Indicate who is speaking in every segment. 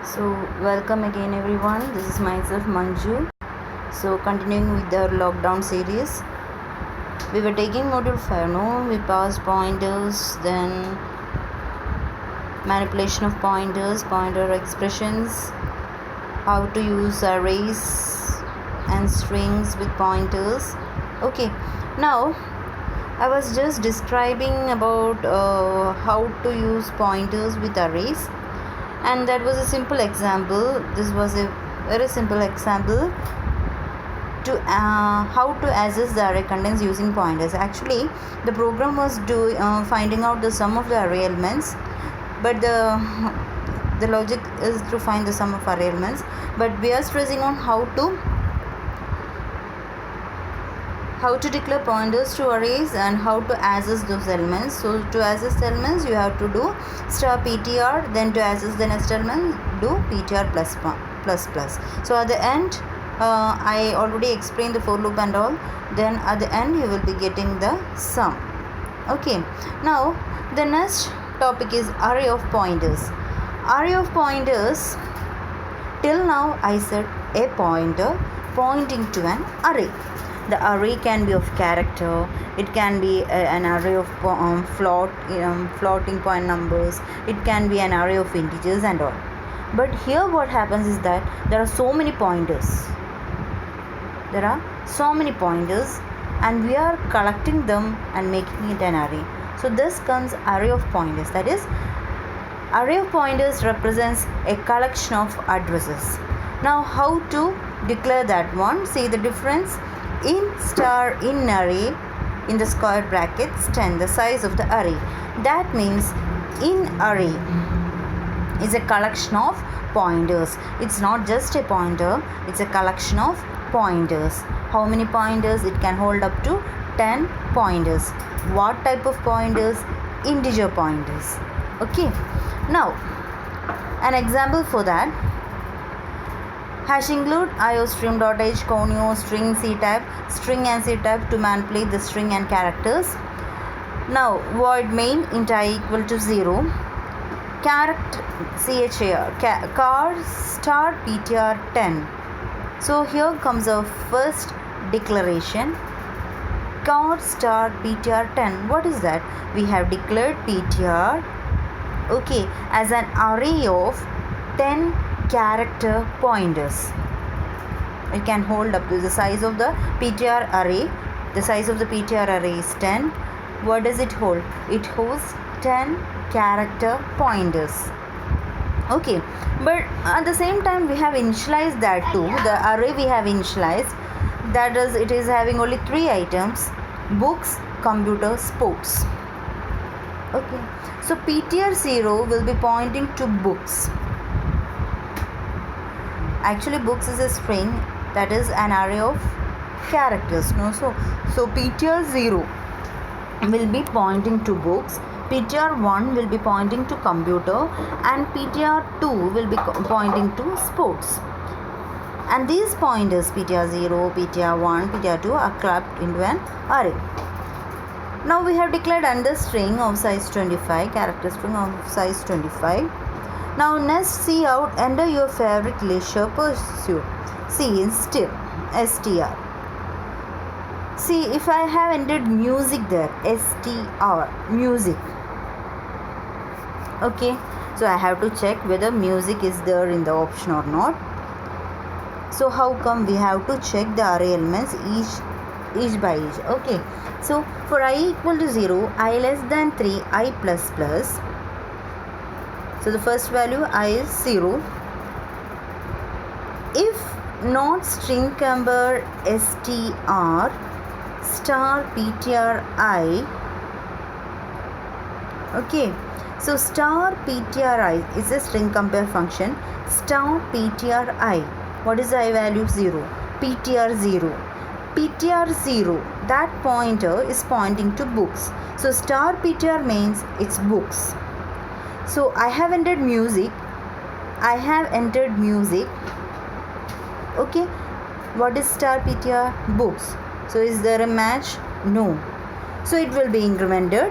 Speaker 1: So welcome again everyone. This is myself Manju. So continuing with the lockdown series, we were taking module 5. No, we passed pointers, then manipulation of pointers, pointer expressions, how to use arrays and strings with pointers. Okay, now I was just describing about how to use pointers with arrays, and that was a simple example. This was a very simple example to how to access the array contents using pointers. Actually, the program was finding out the sum of the array elements, but the logic is to find the sum of array elements, but we are stressing on how to declare pointers to arrays and how to access those elements. So to access elements you have to do star ptr, then to access the next element do ptr plus. So at the end I already explained the for loop and all. Then at the end you will be getting the sum. Okay, now the next topic is array of pointers. Array of pointers, till now I said a pointer pointing to an array. The array can be of character, it can be an array of floating point numbers, it can be an array of integers and all. But here what happens is that there are so many pointers. And we are collecting them and making it an array. So this comes array of pointers. That is, array of pointers represents a collection of addresses. Now how to declare that one? See the difference. In star in array, in the square brackets 10, the size of the array. That means in array is a collection of pointers. It's not just a pointer, it's a collection of pointers. How many pointers? It can hold up to 10 pointers. What type of pointers? Integer pointers. Okay, now an example for that. Hash include iostream.h, conio, string, ctype, string and ctype to manipulate the string and characters. Now void main int I equal to 0, character char car star ptr 10. So here comes our first declaration, car star ptr 10. What is that? We have declared ptr, okay, as an array of 10 character pointers. It can hold up to the size of the ptr array. The size of the ptr array is 10. What does it hold? It holds 10 character pointers. Okay, but at the same time we have initialized that too. The array we have initialized, that is, it is having only 3 items: books, computer, sports. Okay, so ptr 0 will be pointing to books. Actually books is a string, that is an array of characters. No, so ptr 0 will be pointing to books, ptr 1 will be pointing to computer, and ptr 2 will be pointing to sports. And these pointers ptr 0, ptr 1, ptr 2 are clubbed into an array. Now we have declared another string of size 25, character string of size 25. Now next, see out, enter your favorite leisure pursuit. See in str. See, if I have entered music there, str, music. Okay, so I have to check whether music is there in the option or not. So how come we have to check the array elements each by each? Okay, so for I equal to 0, I less than 3, I plus plus. So the first value I is 0. If not string number str star ptr I. Okay, so star ptr I is a string compare function. Star ptr I, what is the I value? 0. ptr 0, ptr 0, that pointer is pointing to books. So star ptr means it's books. So I have entered music. Okay, what is star ptr? Books. So is there a match? No. So it will be incremented.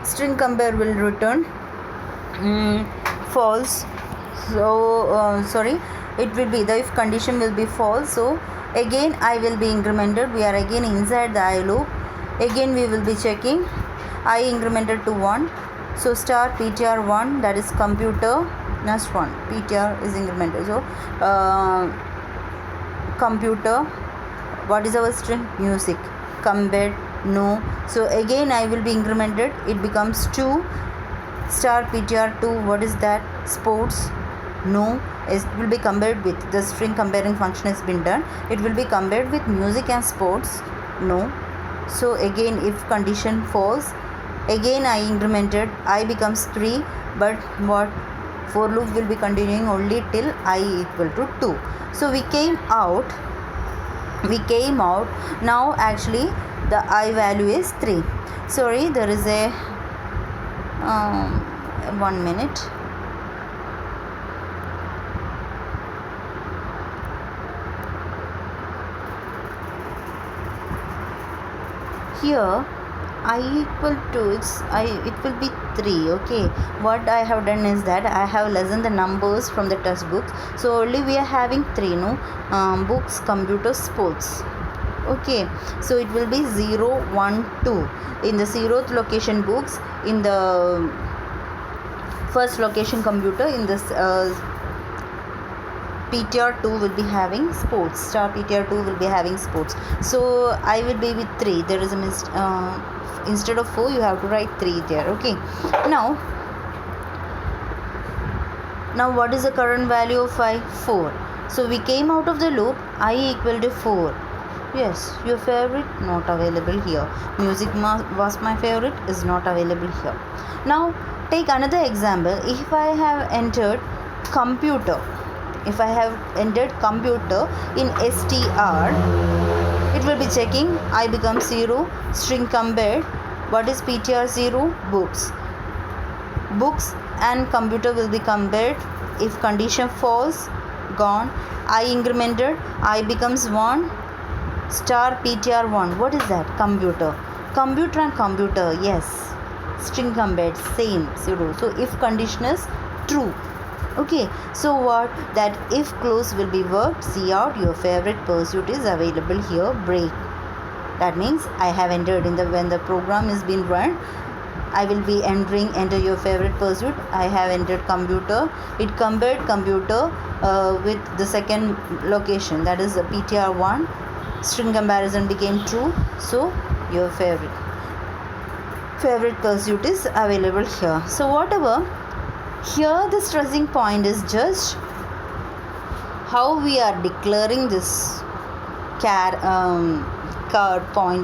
Speaker 1: String compare will return false. So sorry, it will be the if condition will be false. So again I will be incremented. We are again inside the I loop. Again we will be checking. I incremented to 1. So star ptr 1, that is computer. Next one, ptr is incremented. So computer, what is our string? Music. Combed, no. So again I will be incremented. It becomes 2. Star ptr 2, what is that? Sports, no. It will be compared with the string comparing function has been done. It will be compared with music and sports, no. So again if condition false, again I incremented. I becomes 3, but what? For loop will be continuing only till I equal to 2. So we came out. Now actually the I value is 3. Sorry, there is a 1 minute. Here I equal to it will be 3. Okay, what I have done is that I have lessened the numbers from the textbooks. So only we are having 3, no. Books, computer, sports. Okay, so it will be 0, 1, 2 in the 0th location books, in the first location computer, in this ptr 2 will be having sports. Star ptr 2 will be having sports. So I will be with 3. There is a instead of 4 you have to write 3 there. Okay, now what is the current value of I? 4. So we came out of the loop. I equal to 4. Yes, your favorite not available here. Music was my favorite, is not available here. Now take another example. If I have entered computer, in str, it will be checking. I becomes 0. String compared. What is ptr 0? Books and computer will be compared. If condition false, gone. I incremented. I becomes 1. Star ptr 1, what is that? Computer and computer, yes. String compared, same, 0. So if condition is true. Okay, so what? That if close will be worked. See out, your favorite pursuit is available here. Break. That means I have entered in when the program is being run, I will be enter your favorite pursuit. I have entered computer. It compared computer with the second location, that is ptr 1. String comparison became true. So your favorite pursuit is available here. So whatever, here the stressing point is just how we are declaring this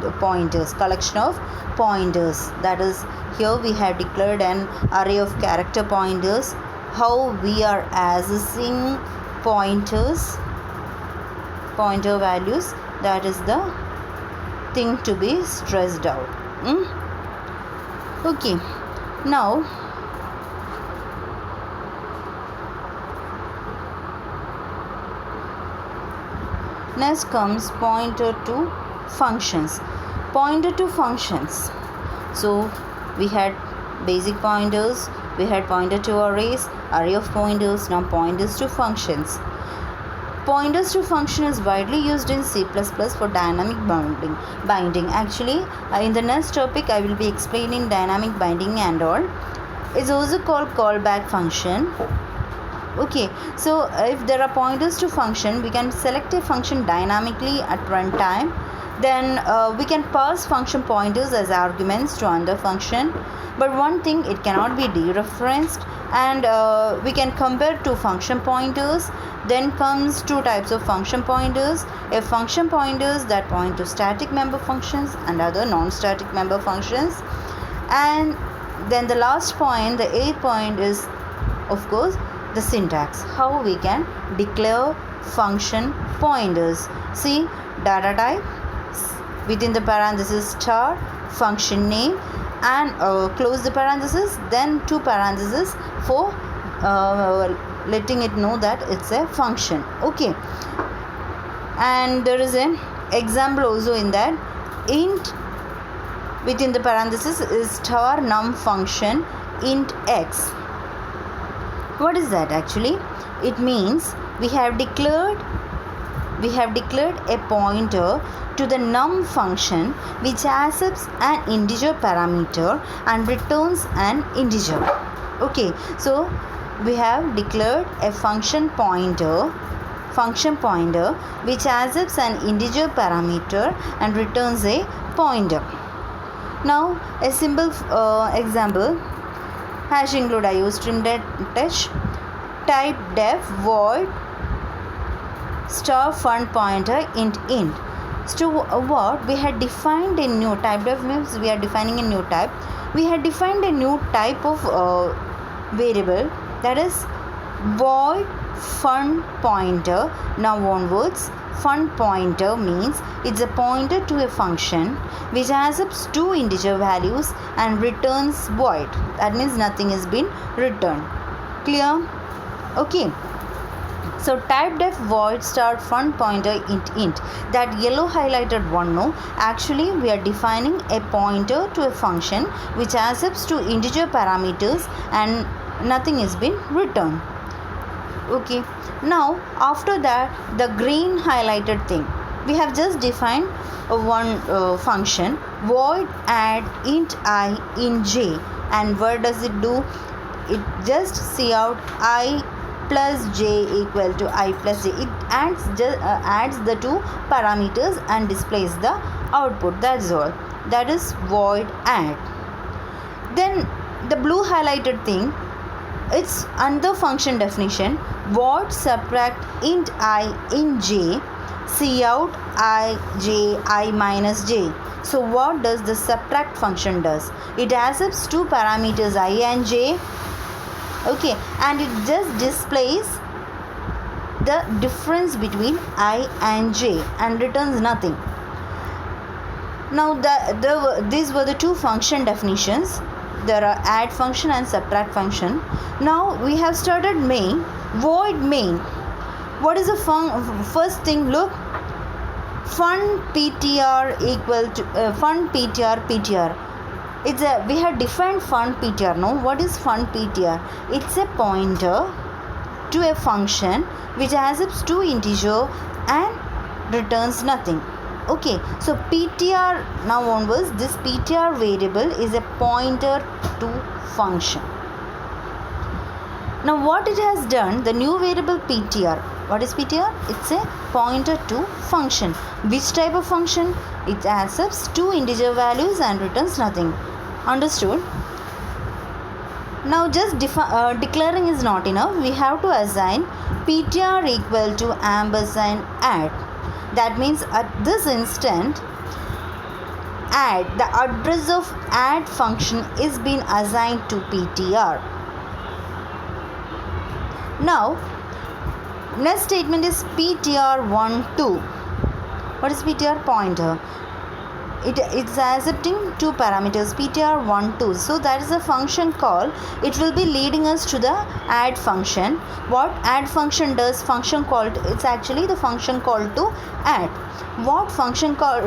Speaker 1: pointers, collection of pointers. That is, here we have declared an array of character pointers. How we are accessing pointer values, that is the thing to be stressed out. Okay, now next comes pointer to functions. So we had basic pointers, we had pointer to arrays, array of pointers, now pointers to functions. Pointers to function is widely used in C++ for dynamic binding. Actually, in the next topic I will be explaining dynamic binding and all. It's also called callback function. Okay, so if there are pointers to function, we can select a function dynamically at runtime. Then we can pass function pointers as arguments to another function. But one thing, it cannot be dereferenced, and we can compare two function pointers. Then comes two types of function pointers. A function pointers that point to static member functions and other non-static member functions. And then the last point, the 8th point, is of course the syntax, how we can declare function pointers. See, data type, within the parenthesis star, function name, and close the parenthesis, then two parentheses for letting it know that it's a function. Okay, and there is an example also in that. Int within the parenthesis is star num function int x. What is that actually? It means we have declared a pointer to the num function which accepts an integer parameter and returns an integer. Okay, so we have declared a function pointer which accepts an integer parameter and returns a pointer. Now a simple example, hash include iostream.h, type def void star fun pointer int. So what we had defined a new type. Def means we are defining a new type. We had defined a new type of variable, that is void fun pointer. Now onwards, fun pointer means it's a pointer to a function which accepts two integer values and returns void. That means nothing has been returned. Clear? Okay. So type def void star fun pointer int. That yellow highlighted one, no, actually we are defining a pointer to a function which accepts two integer parameters and nothing has been returned. Okay, now after that, the green highlighted thing, we have just defined one function void add int I in j, and what does it do? It just see out I plus j equal to I plus j. It adds the two parameters and displays the output. That's all. That is void add. Then the blue highlighted thing, it's under function definition, void subtract int I in j, see out I j I minus j. So what does the subtract function does? It accepts two parameters I and j. Okay, and it just displays the difference between I and j and returns nothing. Now these were the two function definitions. There are add function and subtract function. Now we have started main, void main. What is the first thing? Look, fun ptr equal to fun ptr. We have defined fun ptr. No, what is fun ptr? It's a pointer to a function which accepts two integer and returns nothing. Okay, so ptr, now onwards, this ptr variable is a pointer to function. Now what it has done, the new variable ptr, what is ptr? It's a pointer to function. Which type of function? It accepts two integer values and returns nothing. Understood? Now just declaring is not enough. We have to assign ptr equal to ampersand add. That means at this instant, add, the address of add function is being assigned to ptr. Now next statement is ptr12. What is ptr? Pointer. It's accepting two parameters ptr12. So that is a function call. It will be leading us to the add function. What add function does? Function call, it's actually the function call to add. What function call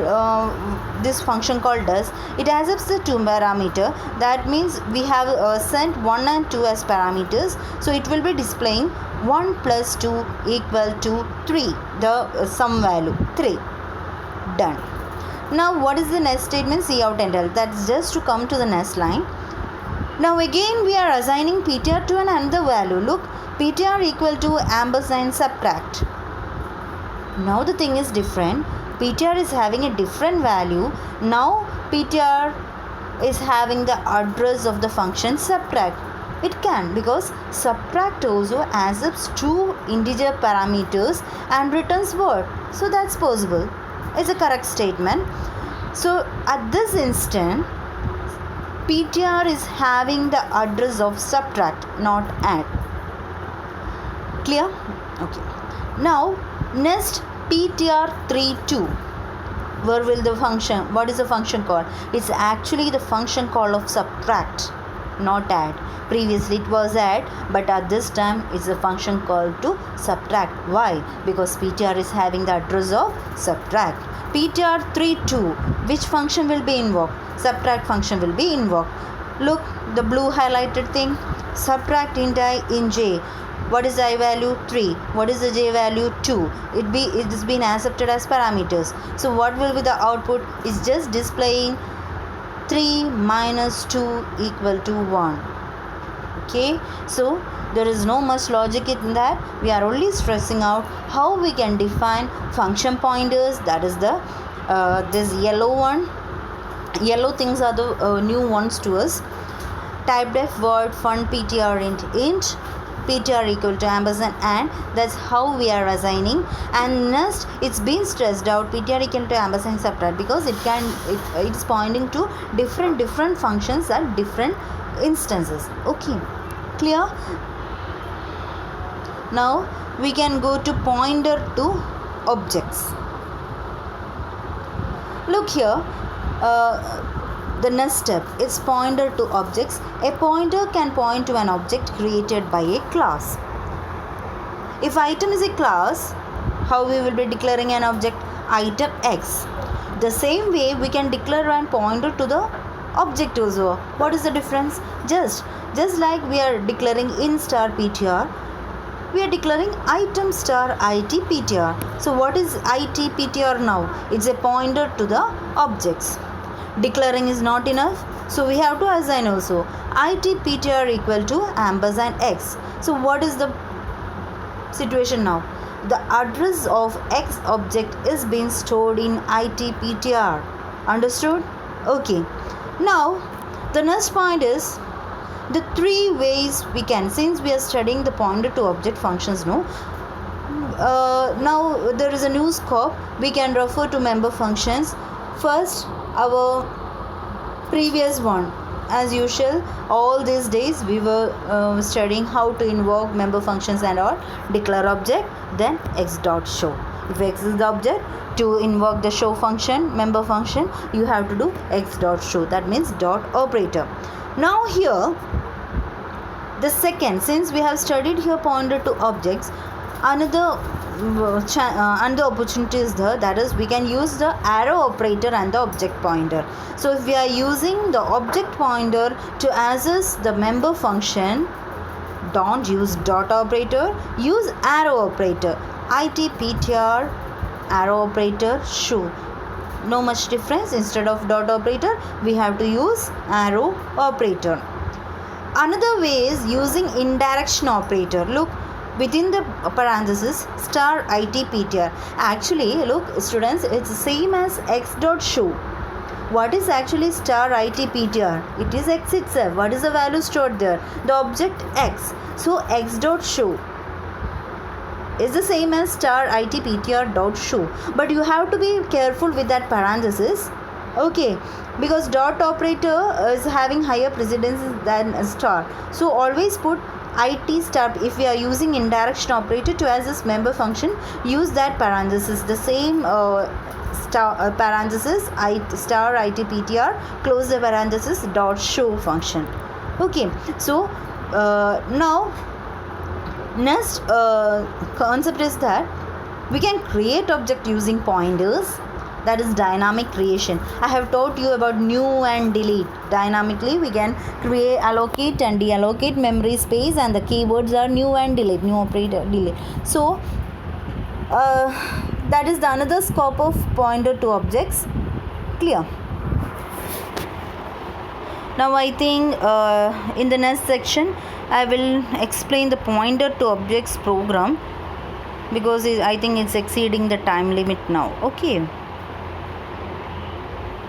Speaker 1: this function call does? It accepts the two parameter. That means we have sent 1 and 2 as parameters. So it will be displaying 1 plus 2 equal to 3, the sum value 3. Done. Now what is the next statement? See out and tell. That's just to come to the next line. Now again we are assigning ptr to another value. Look, ptr equal to ampersand subtract. Now the thing is different. ptr is having a different value. Now ptr is having the address of the function subtract. It can, because subtract also accepts two integer parameters and returns word. So that's possible. It's a correct statement. So at this instant, ptr is having the address of subtract, not add. Clear? Okay. Now next, ptr32. Where will the function, what is the function called? It's actually the function call of subtract, not add. Previously it was add, but at this time it's a function called to subtract. Why? Because ptr is having the address of subtract. ptr32, which function will be invoked? Subtract function will be invoked. Look, the blue highlighted thing, subtract int I in j. What is the I value? 3. What is the j value? 2. It is been accepted as parameters. So what will be the output? Is just displaying 3 minus 2 equal to 1. Okay, so there is no much logic in that. We are only stressing out how we can define function pointers. That is the this yellow one. Yellow things are the new ones to us. Typedef word fun ptr int ptr equal to ampersand, and that's how we are assigning. And next, it's been stressed out ptr equal to ampersand subtract, because it's pointing to different functions at different instances. Okay, clear? Now we can go to pointer to objects. Look here, the next step is pointer to objects. A pointer can point to an object created by a class. If item is a class, how we will be declaring an object? Item X. The same way we can declare and pointer to the object also. What is the difference? Just like we are declaring in star ptr, we are declaring item star it ptr. So what is it ptr now? It's a pointer to the objects. Declaring is not enough, so we have to assign also. It ptr equal to ampersand X. So what is the situation now? The address of X object is being stored in it ptr. Understood? Okay. Now the next point is the three ways we can, since we are studying the pointer to object functions, no, now there is a new scope. We can refer to member functions. First, our previous one, as usual, all these days we were studying how to invoke member functions and all. Declare object, then x dot show. If x is the object, to invoke the show function, member function, you have to do x dot show. That means dot operator. Now here, the second, since we have studied here pointer to objects, another opportunity is there, that is we can use the arrow operator and the object pointer. So if we are using the object pointer to access the member function, don't use dot operator, use arrow operator. It ptr arrow operator show. No much difference. Instead of dot operator, we have to use arrow operator. Another way is using indirection operator. Look, within the parenthesis star it ptr. Actually, look students, it's the same as x dot show. What is actually star it ptr? It is x itself. What is the value stored there? The object x. So x dot show is the same as star it ptr dot show. But you have to be careful with that parenthesis. Okay, because dot operator is having higher precedence than a star. So always put it star. If we are using indirection operator to access member function, use that parenthesis. The same parenthesis star it ptr, close the parenthesis, dot show function. Okay, so now next concept is that we can create object using pointers. That is dynamic creation. I have taught you about new and delete. Dynamically we can create, allocate and deallocate memory space, and the keywords are new and delete, new operator, delete. So that is the another scope of pointer to objects. Clear? Now I think in the next section I will explain the pointer to objects program, because I think it's exceeding the time limit now. Okay.